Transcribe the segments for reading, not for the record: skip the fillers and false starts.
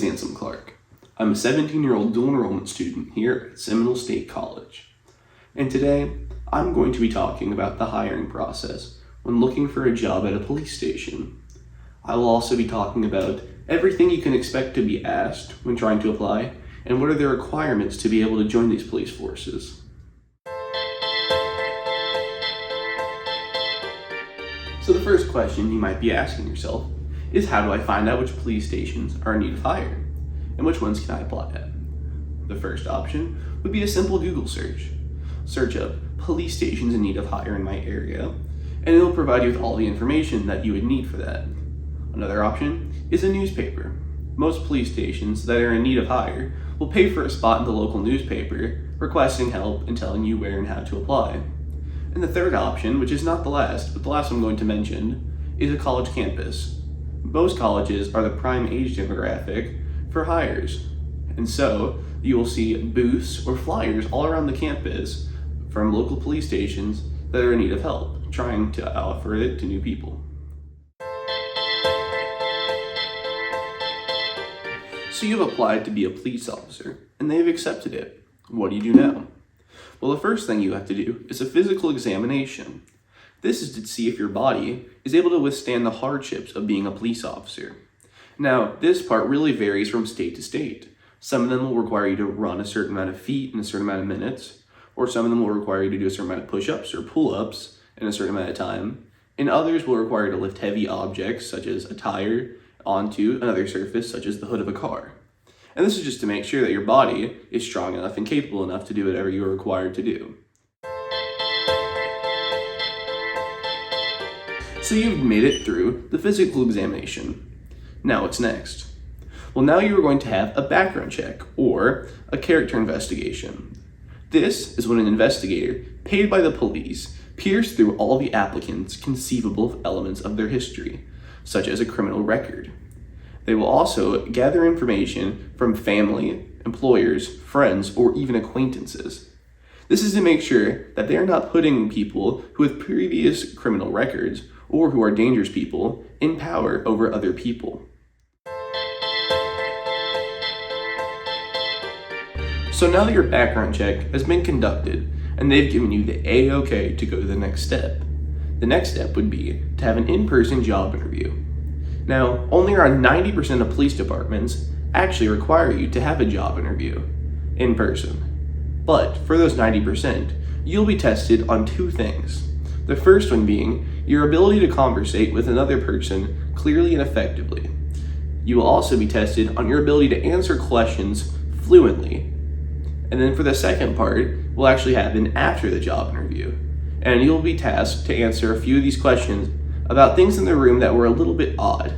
name is Anselam. I'm a 17-year-old dual enrollment student here at Seminole State College. And today, I'm going to be talking about the hiring process when looking for a job at a police station. I will also be talking about everything you can expect to be asked when trying to apply, and what are the requirements to be able to join these police forces. So the first question you might be asking yourself is, how do I find out which police stations are in need of hire? And which ones can I apply at? The first option would be a simple Google search. Search up police stations in need of hire in my area, and it'll provide you with all the information that you would need for that. Another option is a newspaper. Most police stations that are in need of hire will pay for a spot in the local newspaper, requesting help and telling you where and how to apply. And the third option, which is not the last, but the last I'm going to mention, is a college campus. Most colleges are the prime age demographic for hires, and so you will see booths or flyers all around the campus from local police stations that are in need of help, trying to offer it to new people. So you've applied to be a police officer, and they've accepted it. What do you do now? Well, the first thing you have to do is a physical examination. This is to see if your body is able to withstand the hardships of being a police officer. Now, this part really varies from state to state. Some of them will require you to run a certain amount of feet in a certain amount of minutes, or some of them will require you to do a certain amount of push-ups or pull-ups in a certain amount of time, and others will require you to lift heavy objects, such as a tire, onto another surface, such as the hood of a car. And this is just to make sure that your body is strong enough and capable enough to do whatever you are required to do. So you've made it through the physical examination. Now what's next? Well, now you are going to have a background check, or a character investigation. This is when an investigator, paid by the police, peers through all the applicants' conceivable elements of their history, such as a criminal record. They will also gather information from family, employers, friends, or even acquaintances. This is to make sure that they are not putting people who have previous criminal records or who are dangerous people in power over other people. So now that your background check has been conducted and they've given you the A-OK to go to the next step, the next step would be to have an in-person job interview. Now, only around 90% of police departments actually require you to have a job interview in person. But for those 90%, you'll be tested on two things. The first one being your ability to conversate with another person clearly and effectively. You will also be tested on your ability to answer questions fluently. And then for the second part, will actually happen after the job interview. And you'll be tasked to answer a few of these questions about things in the room that were a little bit odd,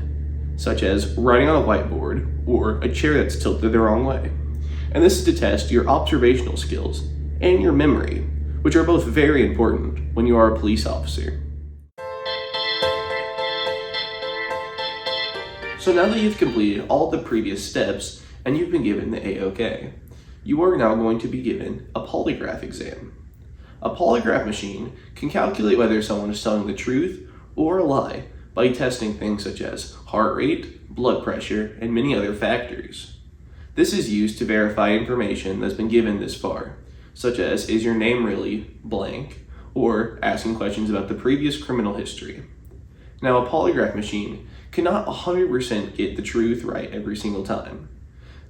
such as writing on a whiteboard or a chair that's tilted the wrong way. And this is to test your observational skills and your memory, which are both very important when you are a police officer. So now that you've completed all the previous steps and you've been given the A-OK, you are now going to be given a polygraph exam. A polygraph machine can calculate whether someone is telling the truth or a lie by testing things such as heart rate, blood pressure, and many other factors. This is used to verify information that's been given this far, such as, is your name really blank, or asking questions about the previous criminal history. Now, a polygraph machine cannot 100% get the truth right every single time.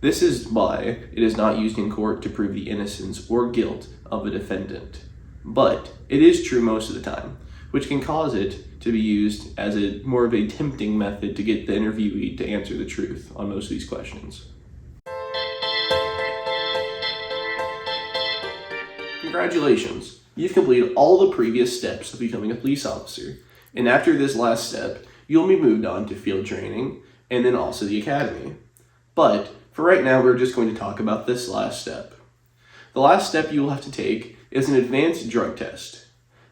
This is why it is not used in court to prove the innocence or guilt of a defendant. But it is true most of the time, which can cause it to be used as more of a tempting method to get the interviewee to answer the truth on most of these questions. Congratulations! You've completed all the previous steps of becoming a police officer, and after this last step, you'll be moved on to field training and then also the academy. But for right now, we're just going to talk about this last step. The last step you will have to take is an advanced drug test.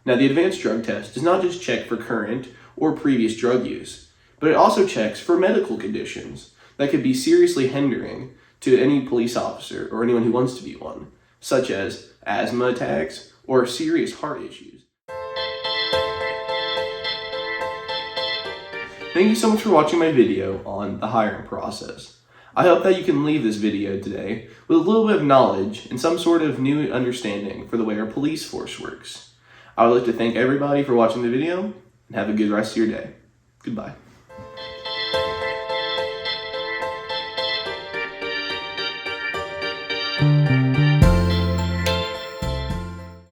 Now, the advanced drug test does not just check for current or previous drug use, but it also checks for medical conditions that could be seriously hindering to any police officer or anyone who wants to be one, such as asthma attacks or serious heart issues. Thank you so much for watching my video on the hiring process. I hope that you can leave this video today with a little bit of knowledge and some sort of new understanding for the way our police force works. I would like to thank everybody for watching the video, and have a good rest of your day. Goodbye.